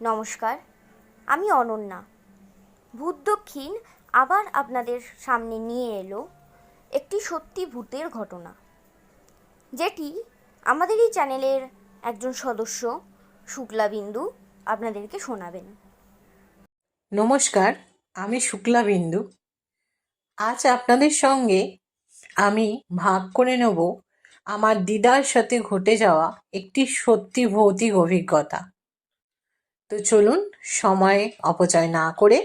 নমস্কার, আমি অনন্যা। ভূত দক্ষিণ আবার আপনাদের সামনে নিয়ে এলো একটি সত্যি ভূতের ঘটনা, যেটি আমাদের এই চ্যানেলের একজন সদস্য শুক্লাবিন্দু আপনাদেরকে শোনাবেন। নমস্কার, আমি শুক্লাবিন্দু। আজ আপনাদের সঙ্গে আমি ভাগ করে নেব আমার দিদার সাথে ঘটে যাওয়া একটি সত্যি ভৌতিক অভিজ্ঞতা। তো চলুন সময় অপচয় না করে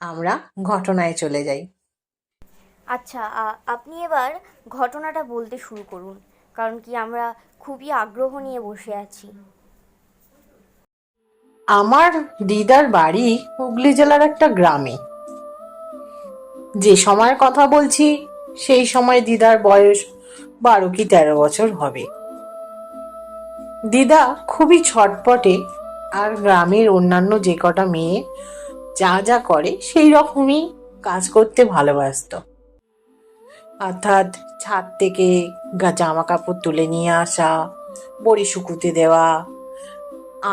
আমরা ঘটনায় চলে যাই। আচ্ছা, আপনি এবার ঘটনাটা বলতে শুরু করুন, কারণ কি আমরা খুবই আগ্রহ নিয়ে বসে আছি। আমার দিদার বাড়ি হুগলি জেলার একটা গ্রামে। যে সময়ের কথা বলছি সেই সময় দিদার বয়স 12 কি 13 বছর হবে। দিদা খুবই ছটপটে, আর গ্রামের অন্যান্য যে কটা মেয়ে যা যা করে সেই রকমই কাজ করতে ভালোবাসতো। অর্থাৎ ছাদ থেকে জামা কাপড় তুলে নিয়ে আসা, বড়ি শুকুতে দেওয়া,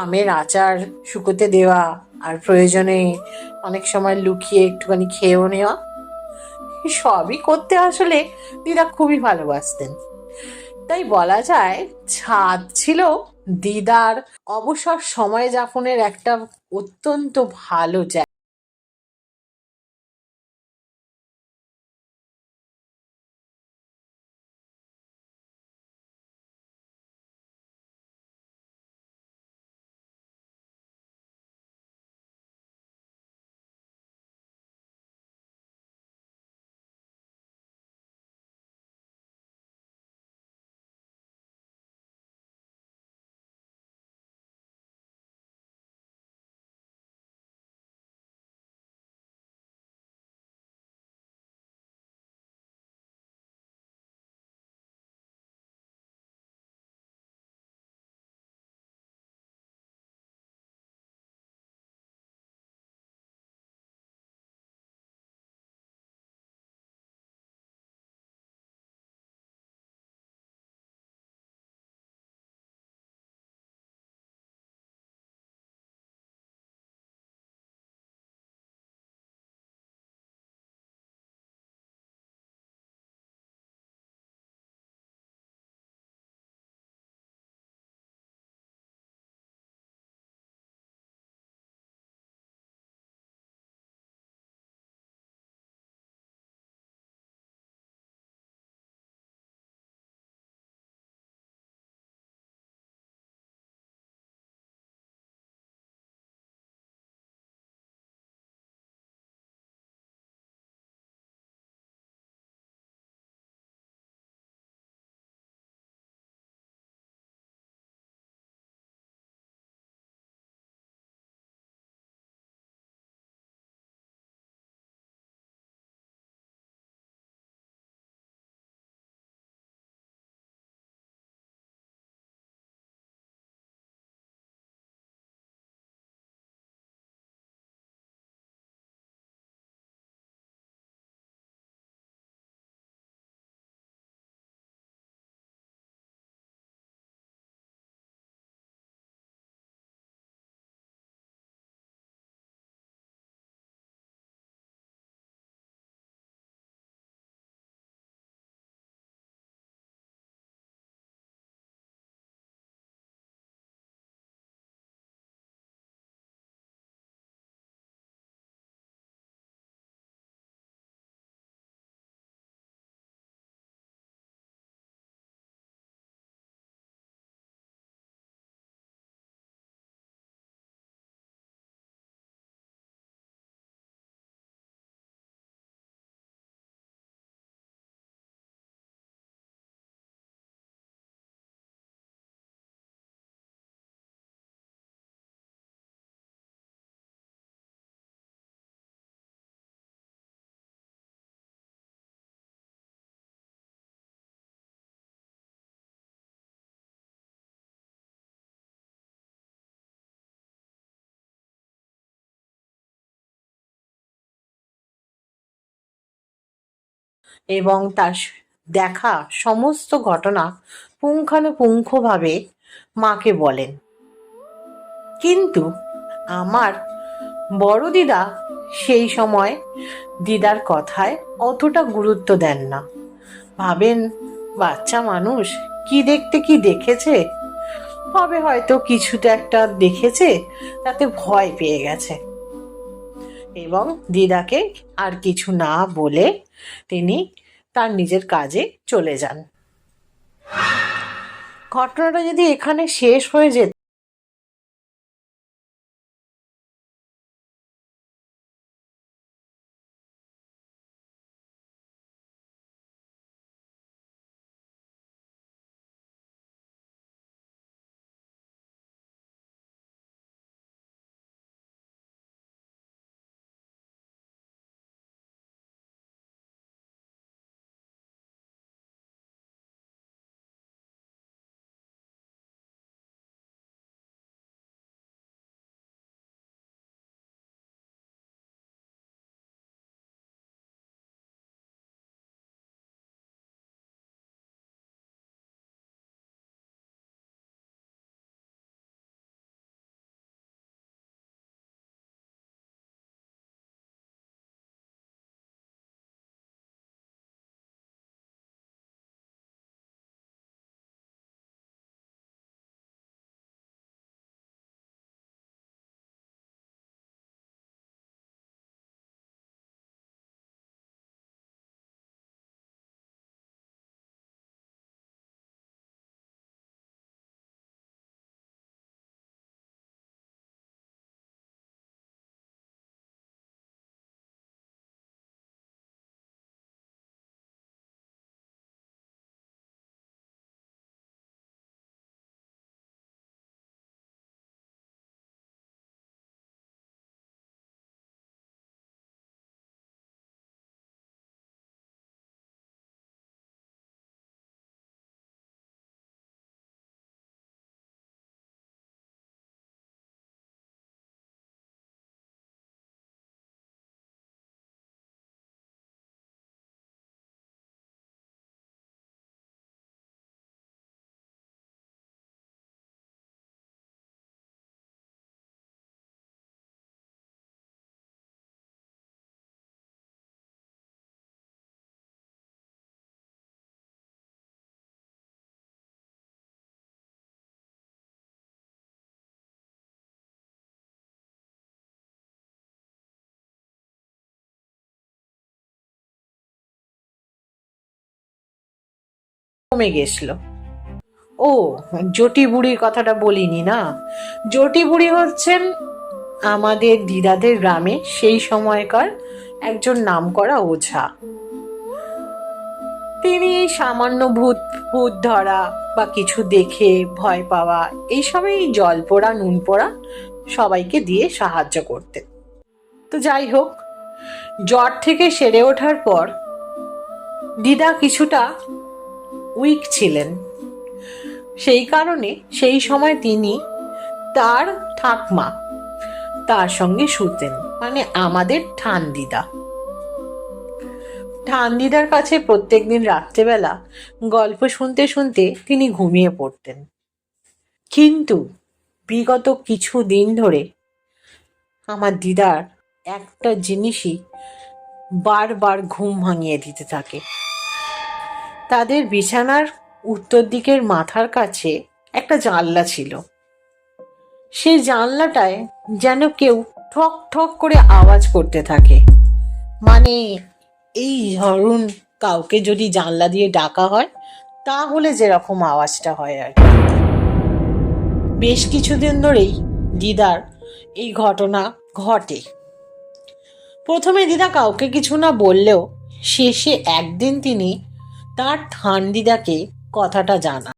আমের আচার শুকোতে দেওয়া, আর প্রয়োজনে অনেক সময় লুকিয়ে একটুখানি খেয়েও নেওয়া, সবই করতে আসলে দিদা খুবই ভালোবাসতেন। তাই বলা যায় ছাদ ছিল দিদার অবসর সময় যাপনের একটা অত্যন্ত ভালো জায়গা। এবং তার দেখা সমস্ত ঘটনা পুঙ্খানুপুঙ্খভাবে মাকে বলেন। কিন্তু আমার বড় দিদা সেই সময় দিদার কথায় অতটা গুরুত্ব দেন না। ভাবেন বাচ্চা মানুষ, কি দেখতে কি দেখেছে, হবে হয়তো কিছুটা একটা দেখেছে, তাতে ভয় পেয়ে গেছে। এবং দিদাকে আর কিছু না বলে তিনি তার নিজের কাজে চলে যান। ঘটনাটা যদি এখানে শেষ হয়ে যেত, কমে গেছিল। ও, জটি বুড়ির কথাটা বলিনি না। জটি বুড়ি হচ্ছেন আমাদের দিদাদের গ্রামে সেই সময়কার একজন নামকরা ওঝা। তিনি এই সামান্য ভূত ভূত ধরা বা কিছু দেখে ভয় পাওয়া, এইসবই জল পোড়া নুন পোড়া সবাইকে দিয়ে সাহায্য করতেন। তো যাই হোক, জ্বর থেকে সেরে ওঠার পর দিদা কিছুটা উইক ছিলেন। সেই কারণে সেই সময় তিনি তার ঠাকমা তার সঙ্গে শুতেন, মানে আমাদের ঠানদিদা। ঠানদিদার কাছে প্রত্যেকদিন রাত্রেবেলা গল্প শুনতে শুনতে তিনি ঘুমিয়ে পড়তেন। কিন্তু বিগত কিছু দিন ধরে আমার দিদার একটা জিনিসই বারবার ঘুম ভাঙিয়ে দিতে থাকে। তাদের বিছানার উত্তর দিকের মাথার কাছে একটা জানলা ছিল। সেই জানলাটায় যেন কেউ ঠক ঠক করে আওয়াজ করতে থাকে। মানে এই ধরুন, কাউকে যদি জানলা দিয়ে ডাকা হয় তাহলে যেরকম আওয়াজটা হয় আর কি। বেশ কিছুদিন ধরেই দিদার এই ঘটনা ঘটে। প্রথমে দিদা কাউকে কিছু না বললেও শেষে একদিন তিনি তার ঠানদিদাকে কথাটা জানান।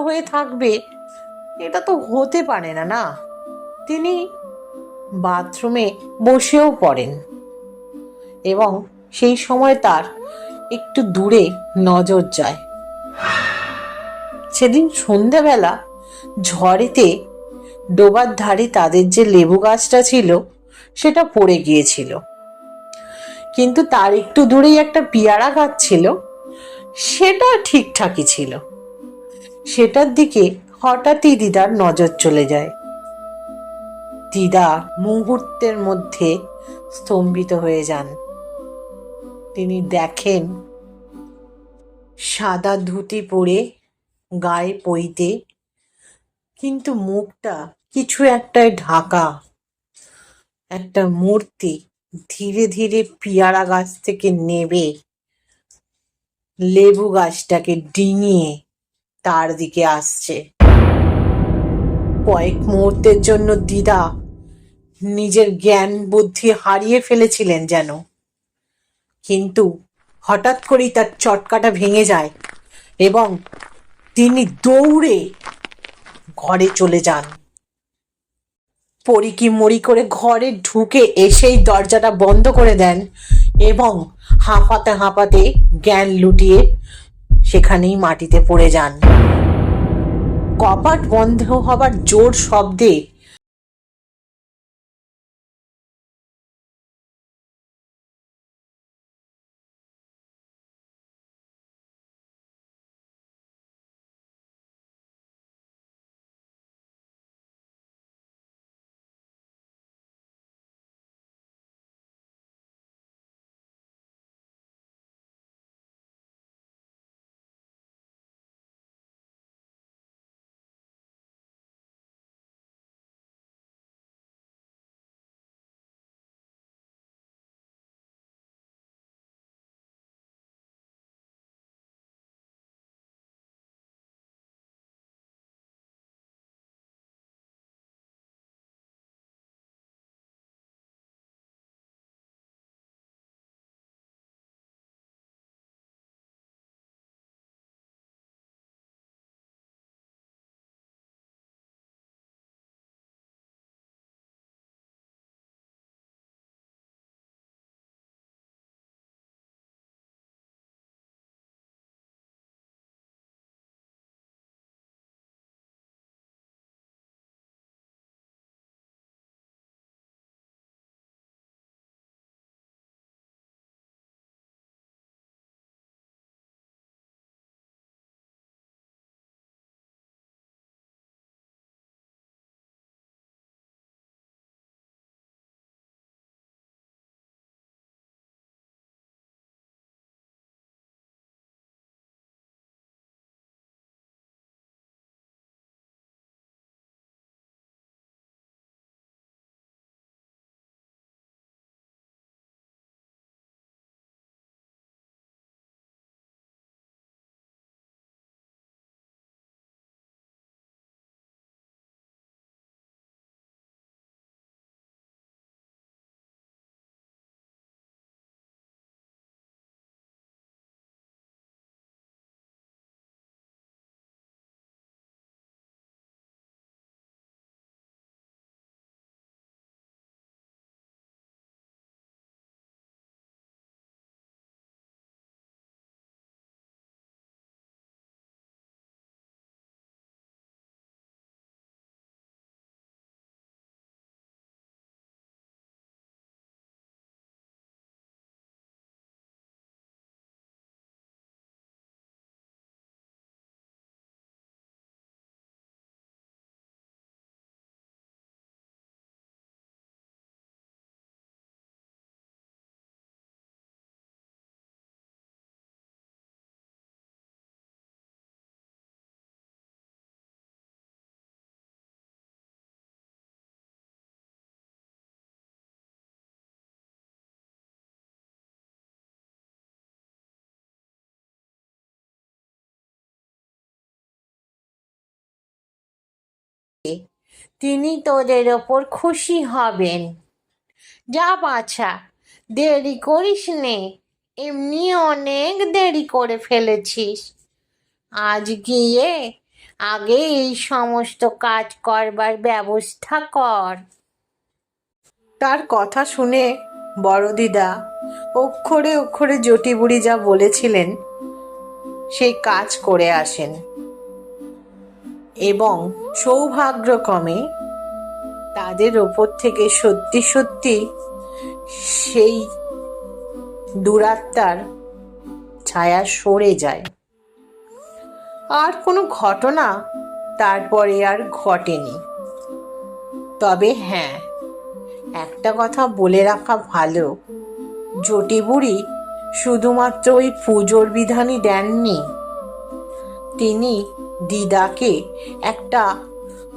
হয়ে থাকবে, এটা তো হতে পারে না না। তিনি বাথরুমে বসেও পড়েন এবং সেই সময় তার একটু দূরে নজর যায়। সেদিন সন্ধ্যাবেলা ঝড়েতে ডোবার ধারে তাদের যে লেবু গাছটা ছিল সেটা পড়ে গিয়েছিল, কিন্তু তার একটু দূরেই একটা পেয়ারা গাছ ছিল, সেটা ঠিকঠাকই ছিল। সেটার দিকে হঠাৎই দিদার নজর চলে যায়। দিদা মুহূর্তের মধ্যে স্তম্ভিত হয়ে যান। তিনি দেখেন সাদা ধুতি পরে, গায়ে পইতে, কিন্তু মুখটা কিছু একটায় ঢাকা একটা মূর্তি ধীরে ধীরে পেয়ারা গাছ থেকে নেবে লেবু গাছটাকে ডিঙিয়ে তার দিকে আসছে। কয়েক মুহূর্তের জন্য দিদা নিজের জ্ঞান বুদ্ধি হারিয়ে ফেলেছিলেন যেন, কিন্তু হঠাৎ করেই তার চটকাটা ভেঙে যায় এবং তিনি দৌড়ে ঘরে চলে যান। পরিকি মরি করে ঘরে ঢুকে এসেই দরজাটা বন্ধ করে দেন এবং হাঁপাতে হাঁপাতে জ্ঞান লুটিয়ে সেখানেই মাটিতে পড়ে যান। কপাট বন্ধ হবার জোর শব্দে তিনি তোদের ওপর খুশি হবেন। যা বাছা, দেরি করিস নে, এমনি অনেক দেরি করে ফেলেছিস। আজ গিয়ে আগে এই সমস্ত কাজ করবার ব্যবস্থা কর। তার কথা শুনে বড় দিদা অক্ষরে অক্ষরে জটি বুড়ি যা বলেছিলেন সেই কাজ করে আসেন এবং সৌভাগ্যক্রমে তাদের ওপর থেকে সত্যি সত্যি সেই দুরাত্মার ছায়া সরে যায়। আর কোনো ঘটনা তারপরে আর ঘটেনি। তবে হ্যাঁ, একটা কথা বলে রাখা ভালো, জটি বুড়ি শুধুমাত্র ওই পুজোর বিধানই দেননি, তিনি দিদাকে একটা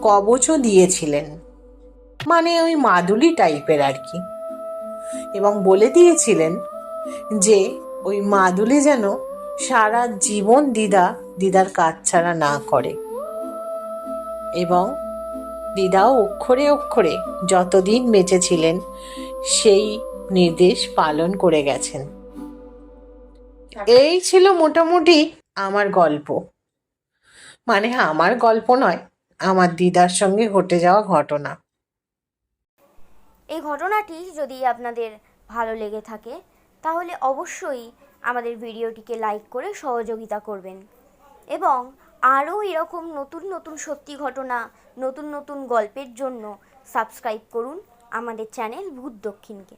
কবচও দিয়েছিলেন, মানে ওই মাদুলি টাইপের আর কি, এবং বলে দিয়েছিলেন যে ওই মাদুলি যেন সারা জীবন দিদার কাজ ছাড়া না করে। এবং দিদাও অক্ষরে অক্ষরে যতদিন বেঁচে ছিলেন সেই নির্দেশ পালন করে গেছেন। এই ছিল মোটামুটি আমার গল্প, মানে আমার গল্প নয়, আমার দিদার সঙ্গে ঘটে যাওয়া ঘটনা। এই ঘটনাটি যদি আপনাদের ভালো লেগে থাকে তাহলে অবশ্যই আমাদের ভিডিওটিকে লাইক করে সহযোগিতা করবেন এবং আরও এরকম নতুন নতুন সত্যি ঘটনা, নতুন নতুন গল্পের জন্য সাবস্ক্রাইব করুন আমাদের চ্যানেল ভূত দক্ষিণকে।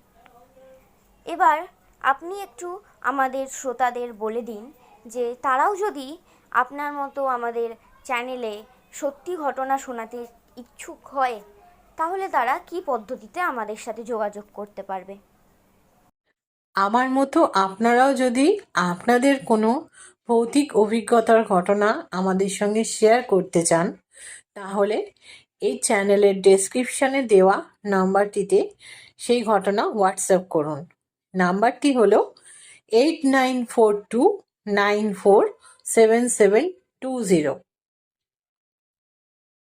এবার আপনি একটু আমাদের শ্রোতাদের বলে দিন যে তারাও যদি আপনার মতো আমাদের চ্যানেলে সত্যি ঘটনা শোনাতে ইচ্ছুক হয় তাহলে তারা কী পদ্ধতিতে আমাদের সাথে যোগাযোগ করতে পারবে। আমার মতো আপনারাও যদি আপনাদের কোনো ভৌতিক অভিজ্ঞতার ঘটনা আমাদের সঙ্গে শেয়ার করতে চান তাহলে এই চ্যানেলের ডেসক্রিপশনে দেওয়া নাম্বারটিতে সেই ঘটনা হোয়াটসঅ্যাপ করুন। নাম্বারটি হলো 8942947720।